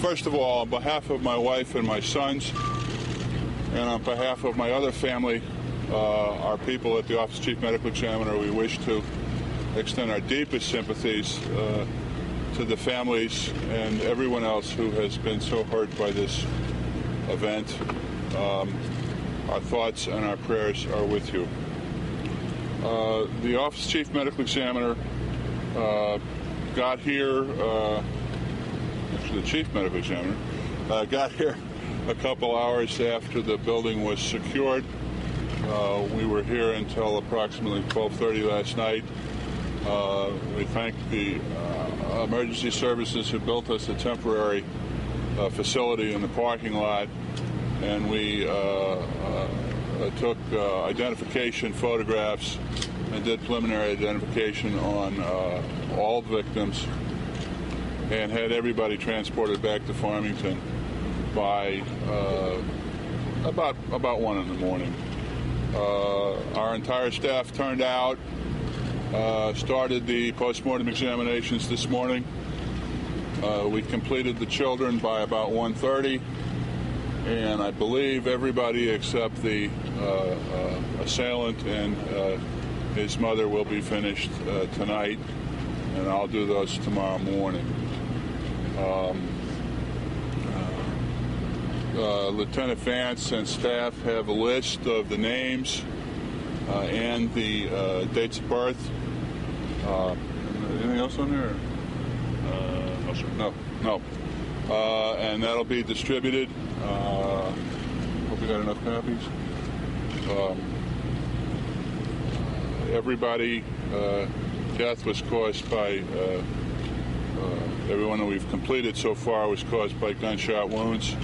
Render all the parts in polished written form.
First of all, on behalf of my wife and my sons, and on behalf of my other family, our people at the Office of Chief Medical Examiner, we wish to extend our deepest sympathies to the families and everyone else who has been so hurt by this event. Our thoughts and our prayers are with you. The Office of Chief Medical Examiner got here, actually the Chief Medical Examiner, got here a couple hours after the building was secured. We were here until approximately 12:30 last night. We thank the emergency services who built us a temporary facility in the parking lot, and we took identification photographs and did preliminary identification on all victims and had everybody transported back to Farmington by about 1 in the morning. Our entire staff turned out, started the postmortem examinations this morning. We completed the children by about 1:30, and I believe everybody except the assailant and his mother will be finished tonight, and I'll do those tomorrow morning. Lieutenant Vance and staff have a list of the names and the dates of birth. Anything else on there? No, sir. No. And that'll be distributed. Hope we got enough copies. Everybody, death was caused by, everyone that we've completed so far was caused by gunshot wounds.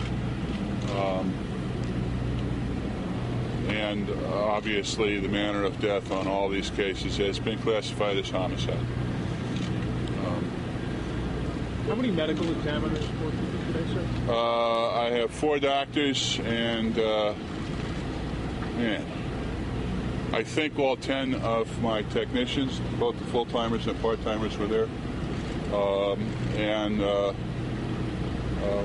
And obviously the manner of death on all these cases has been classified as homicide. How many medical examiners working today, sir? I have 4 doctors and, I think all 10 of my technicians, both the full-timers and part-timers, were there. And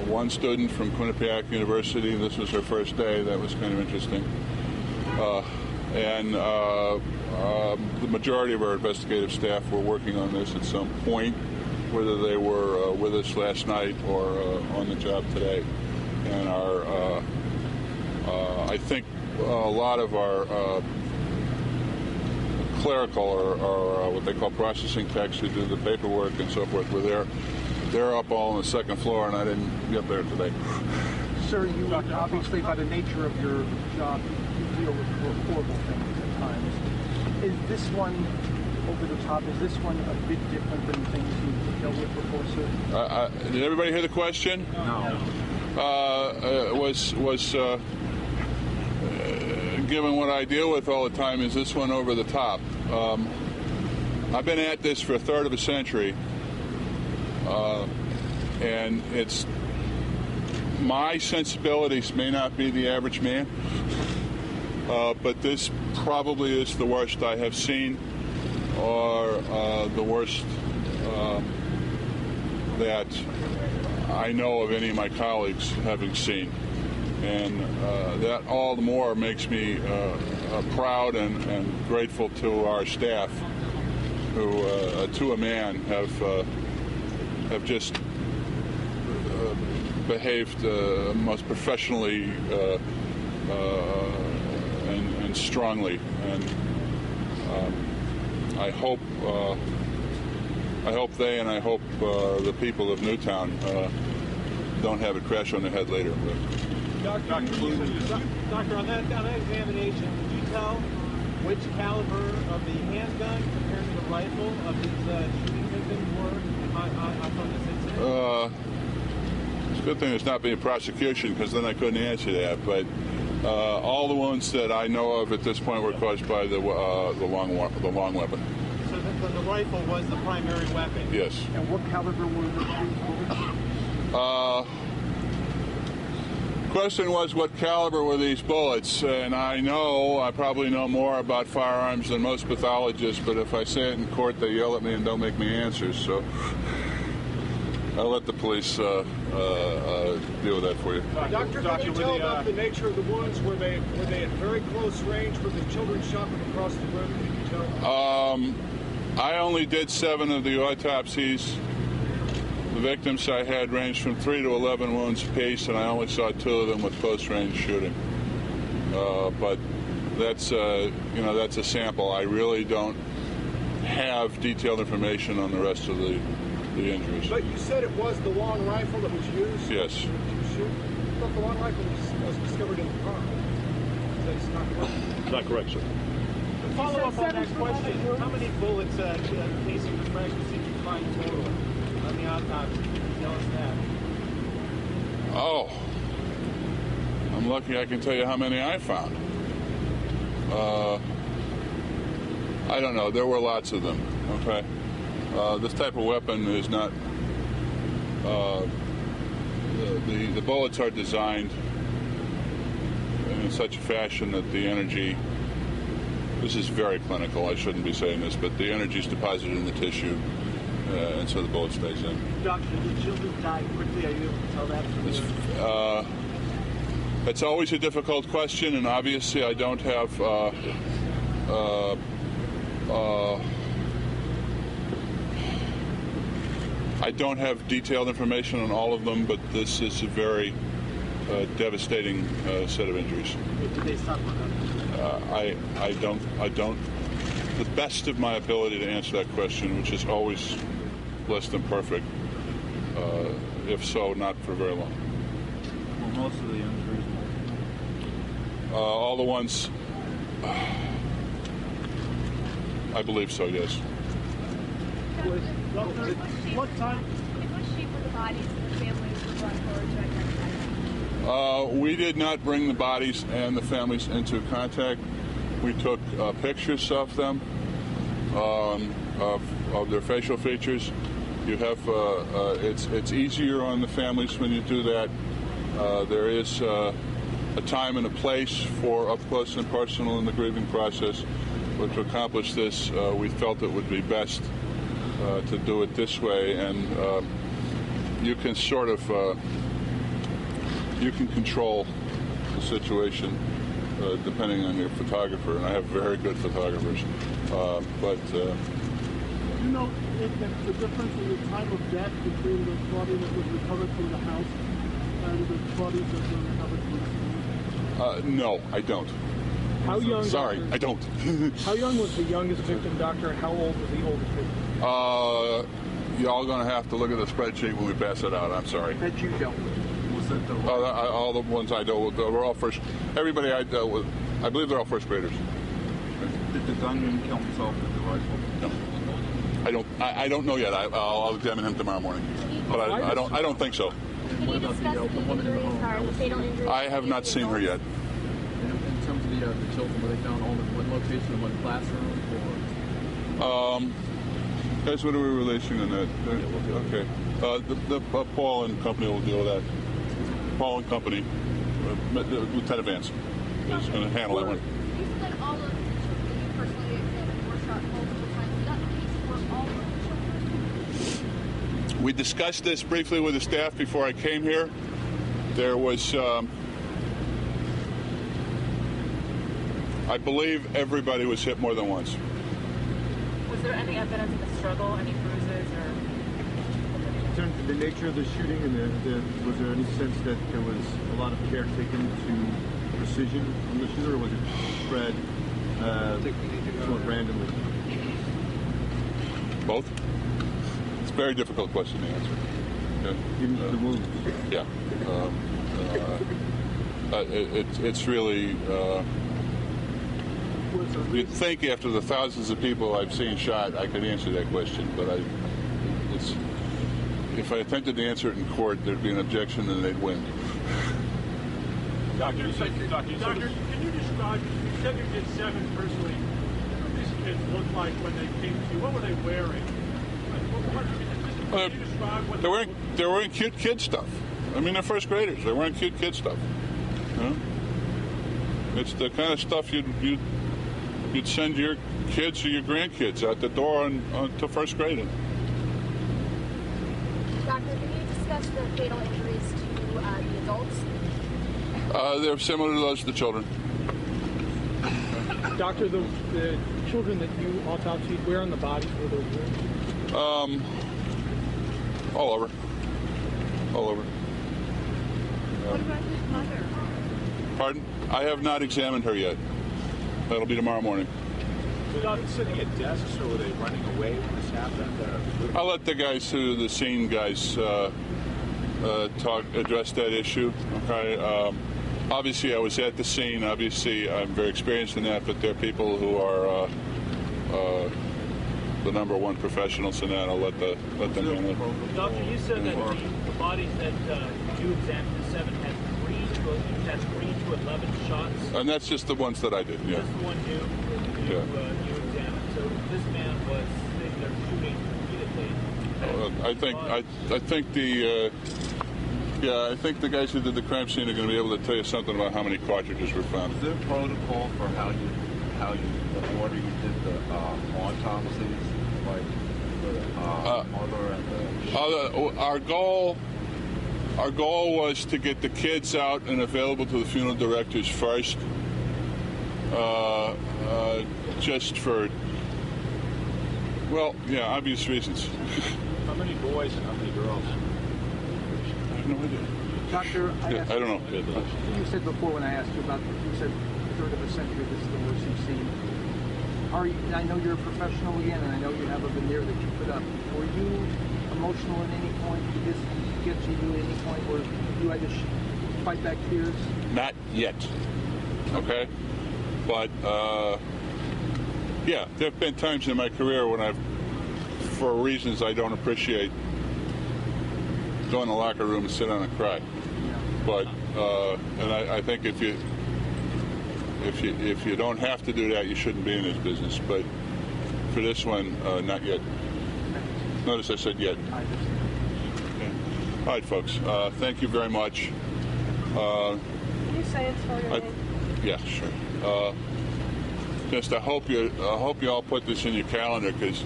one student from Quinnipiac University, this was her first day, that was kind of interesting. And the majority of our investigative staff were working on this at some point, whether they were with us last night or on the job today. And I think a lot of our clerical or what they call processing techs who do the paperwork and so forth were there. They're up all on the second floor, and I didn't get there today. Sir, you obviously, by the nature of your job, you deal with horrible things at times. Is this one over the top? Is this one a bit different than things you've dealt with before, sir? Did everybody hear the question? No. Given what I deal with all the time, is this one over the top? I've been at this for a third of a century, and it's my sensibilities may not be the average man, but this probably is the worst I have seen, or the worst that I know of any of my colleagues having seen. And that all the more makes me proud and grateful to our staff, who, to a man, have just behaved most professionally and strongly. And I hope they and I hope the people of Newtown don't have it crash on their head later. Doctor, on that examination, did you tell which caliber of the handgun compared to the rifle of these shooting victims were on this incident? It's a good thing it's not being prosecution, because then I couldn't answer that. But all the wounds that I know of at this point were caused by the long weapon. So the rifle was the primary weapon? Yes. And what caliber were these bullets? Question was, what caliber were these bullets? And I probably know more about firearms than most pathologists, but if I say it in court, they yell at me and don't make me answer. So I'll let the police deal with that for you. Doctor, can you tell about the nature of the wounds? Were they at very close range? Were the children shot from across the room? Can you tell? I only did 7 of the autopsies. The victims I had ranged from 3 to 11 wounds apiece, and I only saw 2 of them with close-range shooting. But that's that's a sample. I really don't have detailed information on the rest of the injuries. But you said it was the long rifle that was used? Yes. To shoot? I thought the long rifle was discovered in the car. That's not correct. Not correct, sir. Follow up on that question. How many bullets casing the fragments did you find total on the autopsy? Can you tell us that? Oh, I'm lucky I can tell you how many I found. I don't know. There were lots of them. Okay. This type of weapon is not. The bullets are designed in such a fashion that the energy. This is very clinical. I shouldn't be saying this, but the energy is deposited in the tissue, and so the bullet stays in. Doctor, did children die quickly? Are you able to tell that? It's always a difficult question, and obviously I don't have. I don't have detailed information on all of them, but this is a very devastating set of injuries. Did they suffer? I don't. The best of my ability to answer that question, which is always less than perfect. If so, not for very long. Well, most of the injuries. All the ones. I believe so. Yes. What time? In what shape were the bodies of the families were brought forward to identify? We did not bring the bodies and the families into contact. We took pictures of them, of their facial features. You have it's easier on the families when you do that. There is a time and a place for up close and personal in the grieving process. But to accomplish this, we felt it would be best to do it this way, and you can sort of you can control the situation depending on your photographer, and I have very good photographers. But you know if the difference in the time of death between the body that was recovered from the house and the bodies that were recovered from the scene? no, I don't. How young? Sorry, Doctor, I don't. How young was the youngest victim, doctor, and how old was the oldest victim? Y'all going to have to look at the spreadsheet when we pass it out. I'm sorry. That you dealt with. Was that the All the ones I dealt with were all first. Everybody I dealt with, I believe they're all first graders. Did the gunman kill himself with the rifle? No, I don't know yet. I'll examine him tomorrow morning, but I don't think so. Can you discuss the injuries or the fatal injuries? I have not seen her yet. In terms of the children, were they found all in one location, in one classroom, or? Guys, what are we releasing on that? Okay. The Paul and company will deal with that. Paul and company, Lieutenant Vance is going to handle that one. You said that all of the children that you personally examined were shot multiple times. Is that the case for all of the children? We discussed this briefly with the staff before I came here. There was, I believe everybody was hit more than once. Was there any evidence of a struggle, any bruises, or? In terms of the nature of the shooting, and was there any sense that there was a lot of care taken to precision from the shooter, or was it spread somewhat randomly? Both? It's a very difficult question to answer. Okay. Even the wounds? Yeah. It's really... You'd think after the thousands of people I've seen shot, I could answer that question, but if I attempted to answer it in court, there'd be an objection and they'd win. Doctor, can you describe, you said you did 7 personally. What did these kids look like when they came to you? What were they wearing? Can you describe what they're wearing cute kid stuff. I mean, they're first graders. They're wearing cute kid stuff. You know? It's the kind of stuff you'd send your kids or your grandkids out the door to first grade in. Doctor, discuss the fatal injuries to the adults? They're similar to those of the children. Doctor, the children that you autopsied, where on the bodies were those wounds? All over. All over. What about his mother? Pardon? I have not examined her yet. That'll be tomorrow morning. Were they sitting at desks or were they running away when this happened? I'll let the guys who the scene guys address that issue. Okay. Obviously, I was at the scene. Obviously, I'm very experienced in that. But there are people who are the number one professionals in that. I'll let them handle it. Doctor, you said that the bodies that you examined, the 7 had 3 to 11 shots. And that's just the ones that I did. Yeah. Just the one you examined. So this man was they're shooting repeatedly. I think the guys who did the crime scene are going to be able to tell you something about how many cartridges were found. Is there a protocol for how the order you did the autopsies, like the mother and the... Our goal was to get the kids out and available to the funeral directors first, just for, obvious reasons. How many boys and how many girls? I have no idea. Doctor, I don't know. You said before when I asked you about, you said a third of a century, this is the worst you've seen. I know you're a professional again, and I know you have a veneer that you put up. Were you emotional at any point? Did this get to you at any point where you had to fight back tears? Not yet. Okay? But, there have been times in my career when I've, for reasons I don't appreciate, go in the locker room and sit down and cry. But, and I think if you don't have to do that, you shouldn't be in this business. But for this one, not yet. Notice I said yet. Okay. All right, folks. Thank you very much. Can you say it's for your name? Yeah, sure. I hope you all put this in your calendar, because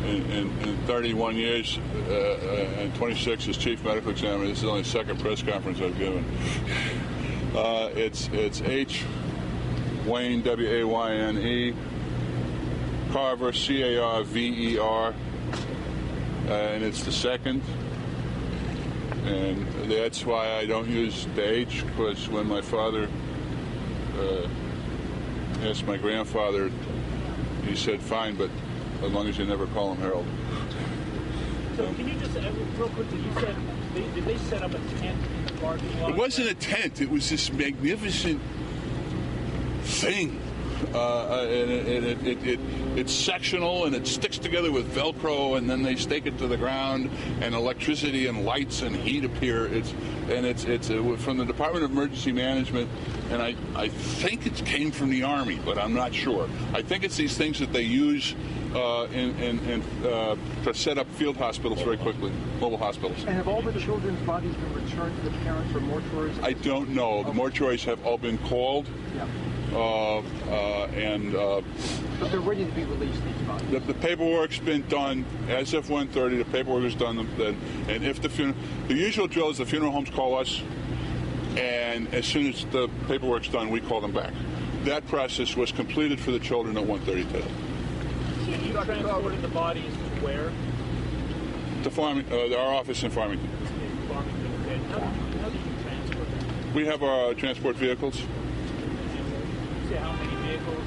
in 31 years and 26 as chief medical examiner, this is only the second press conference I've given. It's H. Wayne, W-A-Y-N-E, Carver, C-A-R-V-E-R, and it's the second. And that's why I don't use the H, because when my father asked my grandfather, he said, fine, but as long as you never call him Harold. So can you just, real quickly, you said, did they set up a tent in the parking lot? It wasn't a tent. It was this magnificent thing. It's sectional, and it sticks together with Velcro, and then they stake it to the ground, and electricity and lights and heat appear. It's from the Department of Emergency Management, and I think it came from the Army, but I'm not sure. I think it's these things that they use to set up field hospitals very quickly, mobile hospitals. And have all the children's bodies been returned to the parents or mortuaries? I don't know. The mortuaries have all been called. Yeah. But they're ready to be released, these bodies. The paperwork's been done as of 1:30. The paperwork is done then, and if the usual drill is the funeral homes call us, and as soon as the paperwork's done, we call them back. That process was completed for the children at 1:30 today. You transported the bodies where? To our office in Farmington. Farmington. How did you transport them? We have our transport vehicles. How many vehicles?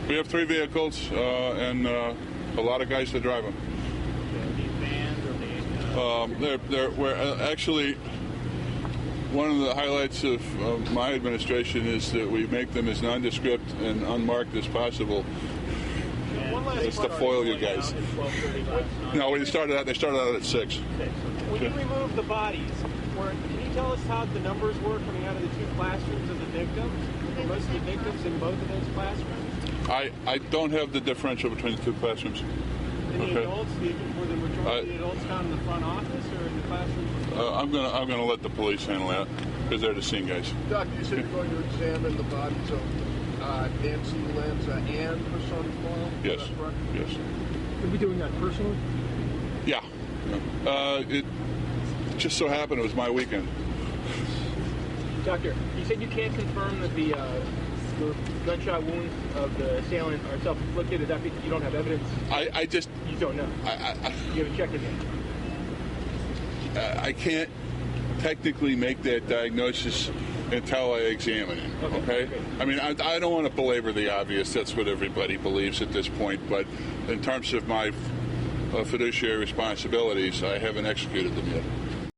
We have 3 vehicles and a lot of guys that drive them. Actually, one of the highlights of my administration is that we make them as nondescript and unmarked as possible. Just to foil you guys. No, they started out at 6. When you remove the bodies, can you tell us how the numbers were coming out of the 2 classrooms of the victims? Were most of the victims in both of those classrooms? I don't have the differential between the 2 classrooms. And the adults, were the majority of the adults found in the front office or in the classrooms? I'm gonna let the police handle that, because they're the scene guys. Doctor, you said you're going to examine the bodies of Nancy Lanza and her son Paul? Yes. Yes. Are we doing that personally? Yeah. just so happened it was my weekend. Doctor, you said you can't confirm that the gunshot wounds of the assailant are self-inflicted. Is that because you don't have evidence? I just... You don't know? You haven't checked it yet? I can't technically make that diagnosis until I examine him, okay? I mean, I don't want to belabor the obvious. That's what everybody believes at this point. But in terms of my fiduciary responsibilities, I haven't executed them yet.